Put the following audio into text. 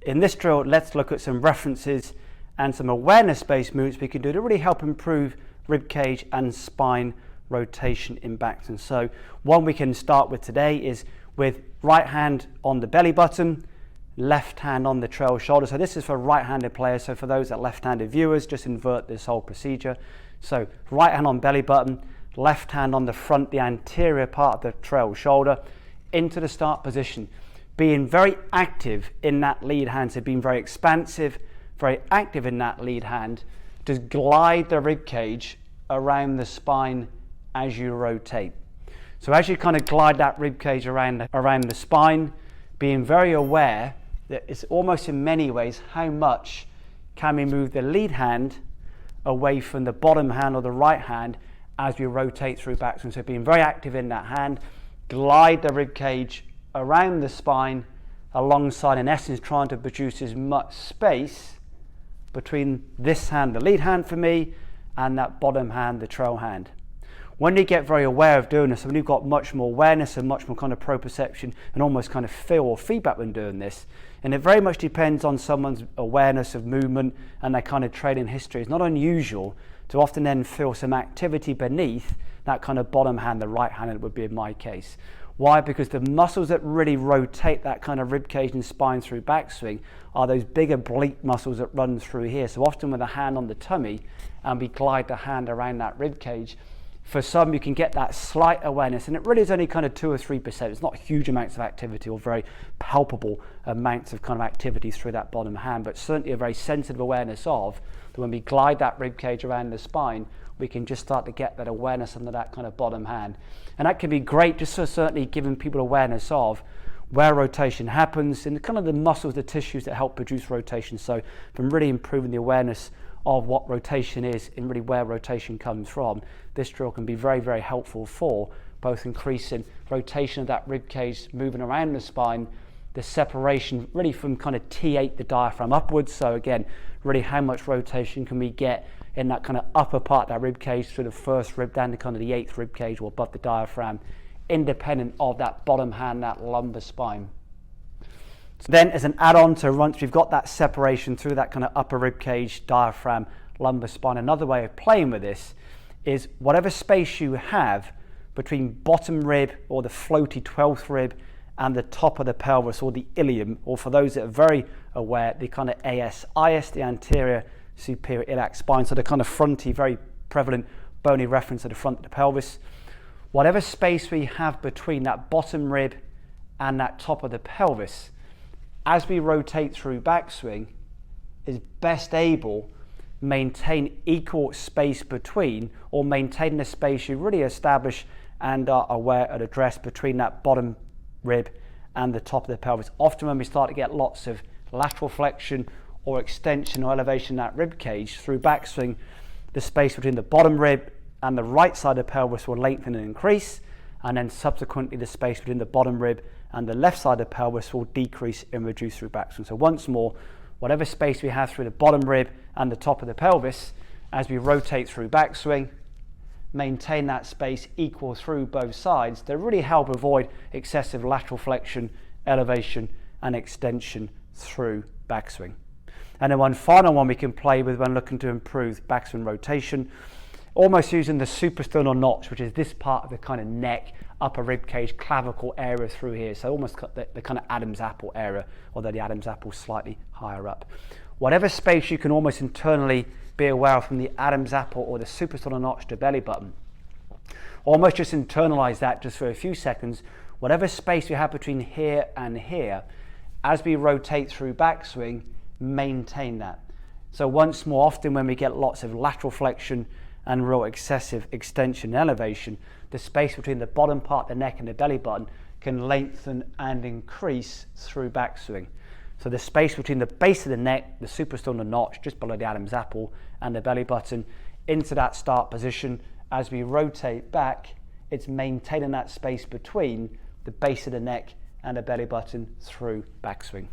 In this drill, let's look at some references and some awareness-based movements we can do to really help improve rib cage and spine rotation in backswing. So one we can start with today is with right hand on the belly button, left hand on the trail shoulder. So this is for right-handed players. So for those that left-handed viewers, just invert this whole procedure. So right hand on belly button, left hand on the front, the anterior part of the trail shoulder, into the start position. Being very active in that lead hand, so being very expansive, very active in that lead hand. Just glide the rib cage around the spine as you rotate. So as you kind of glide that rib cage around the spine, being very aware that it's almost in many ways how much can we move the lead hand away from the bottom hand or the right hand as we rotate through backswing. So being very active in that hand, glide the rib cage around the spine alongside, in essence, trying to produce as much space between this hand, the lead hand for me, and that bottom hand, the trail hand. When you get very aware of doing this, when you've got much more awareness and much more kind of proprioception and almost kind of feel or feedback when doing this, and it very much depends on someone's awareness of movement and their kind of training history. It's not unusual to often then feel some activity beneath that kind of bottom hand, the right hand, it would be in my case. Why? Because the muscles that really rotate that kind of rib cage and spine through backswing are those big oblique muscles that run through here. So often with a hand on the tummy and we glide the hand around that rib cage, for some you can get that slight awareness, and it really is only kind of 2 or 3%. It's not huge amounts of activity or very palpable amounts of kind of activity through that bottom hand, but certainly a very sensitive awareness of that when we glide that rib cage around the spine, we can just start to get that awareness under that kind of bottom hand. And that can be great just for certainly giving people awareness of where rotation happens and kind of the muscles, the tissues that help produce rotation. So from really improving the awareness of what rotation is and really where rotation comes from, this drill can be very, very helpful for both increasing rotation of that rib cage, moving around the spine, the separation really from kind of T8, the diaphragm upwards. So again, really how much rotation can we get in that kind of upper part of that rib cage through the first rib down to kind of the 8th rib cage or above the diaphragm, independent of that bottom hand, that lumbar spine. So then as an add-on to once we've got that separation through that kind of upper rib cage, diaphragm, lumbar spine, another way of playing with this is whatever space you have between bottom rib or the floaty 12th rib and the top of the pelvis or the ilium, or for those that are very aware, the kind of ASIS, the anterior superior iliac spine, so the kind of fronty, very prevalent bony reference to the front of the pelvis. Whatever space we have between that bottom rib and that top of the pelvis, as we rotate through backswing, is best able maintain equal space between, or maintain the space you really establish and are aware and address between that bottom rib and the top of the pelvis. Often when we start to get lots of lateral flexion or extension or elevation of that rib cage through backswing, the space between the bottom rib and the right side of the pelvis will lengthen and increase, and then subsequently the space between the bottom rib and the left side of the pelvis will decrease and reduce through backswing. So once more, whatever space we have through the bottom rib and the top of the pelvis, as we rotate through backswing, maintain that space equal through both sides to really help avoid excessive lateral flexion, elevation and extension through backswing. And then one final one we can play with when looking to improve backswing rotation, almost using the suprasternal notch, which is this part of the kind of neck, upper rib cage, clavicle area through here. So almost the kind of Adam's apple area, although the Adam's apple is slightly higher up. Whatever space you can almost internally be aware of from the Adam's apple or the suprasternal notch to belly button, almost just internalize that just for a few seconds. Whatever space we have between here and here, as we rotate through backswing, maintain that. So once more, often when we get lots of lateral flexion and real excessive extension and elevation, the space between the bottom part of the neck and the belly button can lengthen and increase through backswing. So the space between the base of the neck, the suprasternal notch, just below the Adam's apple, and the belly button into that start position, as we rotate back, it's maintaining that space between the base of the neck and the belly button through backswing.